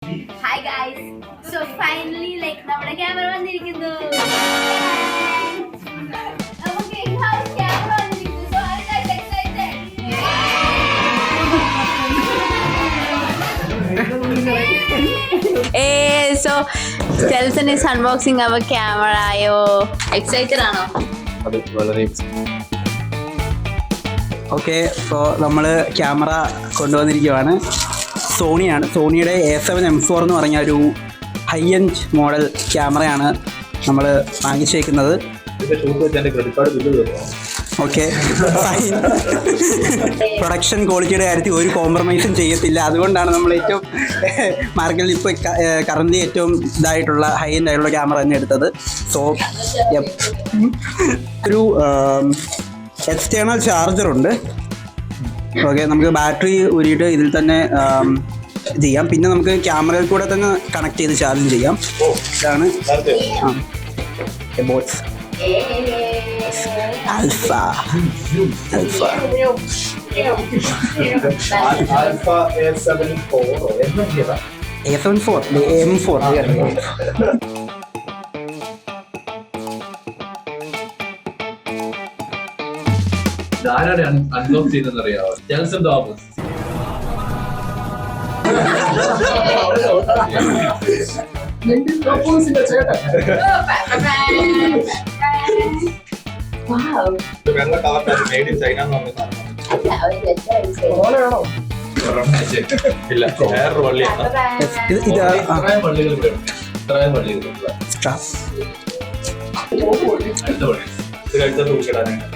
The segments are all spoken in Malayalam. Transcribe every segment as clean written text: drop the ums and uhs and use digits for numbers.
Hi guys. So finally നമ്മുടെ ക്യാമറ വന്നിരിക്കുന്നു. നമുക്ക് in-house ക്യാമറ വന്നിരിക്കുന്നു. So are you guys excited? Hey, so Stelson is unboxing our camera. Ayo, excited ആണോ? അത് വളരെ ഓക്കെ. സോ നമ്മൾ ക്യാമറ കൊണ്ടുവന്നിരിക്കുകയാണ്. സോണിയുടെ A7M4 എന്ന് പറഞ്ഞ ഒരു ഹൈ എൻഡ് മോഡൽ ക്യാമറയാണ് നമ്മൾ വാങ്ങിച്ചേക്കുന്നത്. ഓക്കെ, പ്രൊഡക്ഷൻ ക്വാളിറ്റിയുടെ കാര്യത്തിൽ ഒരു കോംപ്രമൈസും ചെയ്യത്തില്ല. അതുകൊണ്ടാണ് നമ്മൾ ഏറ്റവും മാർക്കറ്റിൽ ഇപ്പോൾ കറന്റ് ഏറ്റവും ഇതായിട്ടുള്ള ഹൈ എൻഡ് ആയിട്ടുള്ള ക്യാമറ തന്നെ എടുത്തത്. സോ ഒരു എക്സ്റ്റേണൽ ചാർജറുണ്ട്. ഓക്കെ, നമുക്ക് ബാറ്ററി ഊരിയിട്ട് ഇതിൽ തന്നെ ചെയ്യാം. പിന്നെ നമുക്ക് ക്യാമറയിൽ കൂടെ തന്നെ കണക്ട് ചെയ്ത് ചാർജ് ചെയ്യാം. ഇതാണ് ബോട്ട്സ് ആൽഫ A7 M4. ആരാണ് അൺബോക്സ് ചെയ്തെന്ന് അറിയാമോ? സ്റ്റെൽസൺ തോമസ്. വെള്ള കവർ മെയ്ഡ് ഇൻ ചൈന എന്ന് പറഞ്ഞ ഇല്ല, വേറൊരു വള്ളിയാണ്. ഇത്രയും വള്ളികൾ ഇവിടെ ഉണ്ട്. ഇത്രയും വള്ളികൾ അടുത്ത വള്ളി ഇത് കഴിച്ചാൽ തൂക്കിടാനാണ്.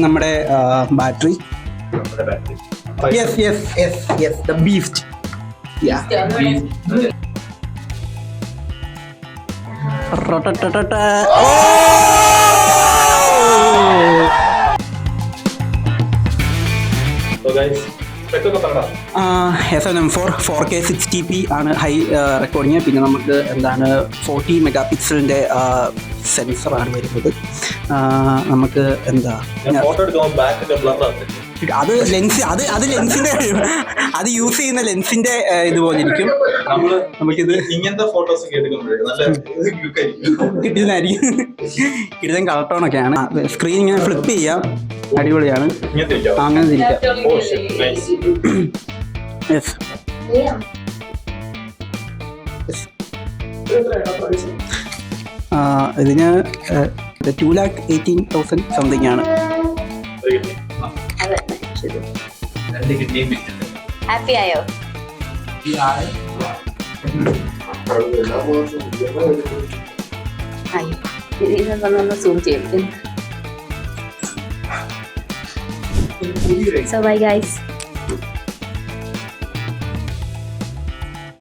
നമ്മുടെ battery the beast. Yeah. So guys, A7M4 4K 60p ആണ് ഹൈ റെക്കോർഡിങ്. പിന്നെ നമുക്ക് എന്താണ് 40 മെഗാ പിക്സലിൻ്റെ സെൻസറാണ് വരുന്നത്. നമുക്ക് എന്താ അത് ലെൻസ് അത് ലെൻസിന്റെ അത് യൂസ് ചെയ്യുന്ന ലെൻസിന്റെ ഇതുപോലെ ഇരിക്കും. നമുക്കിത് ഇങ്ങനത്തെ ഫോട്ടോസ് കിട്ടുന്നതായിരിക്കും. കിട്ടുന്ന കളർ ടോണൊക്കെയാണ്. സ്ക്രീൻ ഇങ്ങനെ ഫ്ലിപ്പ് ചെയ്യാം, അടിപൊളിയാണ്. അങ്ങനെ തിരിക്കാം. ഇതിന് 2,18,000 സംതിങ് ആണ്. ഹാപ്പി ആയോ? സൂം ചെയ്യും. So bye guys.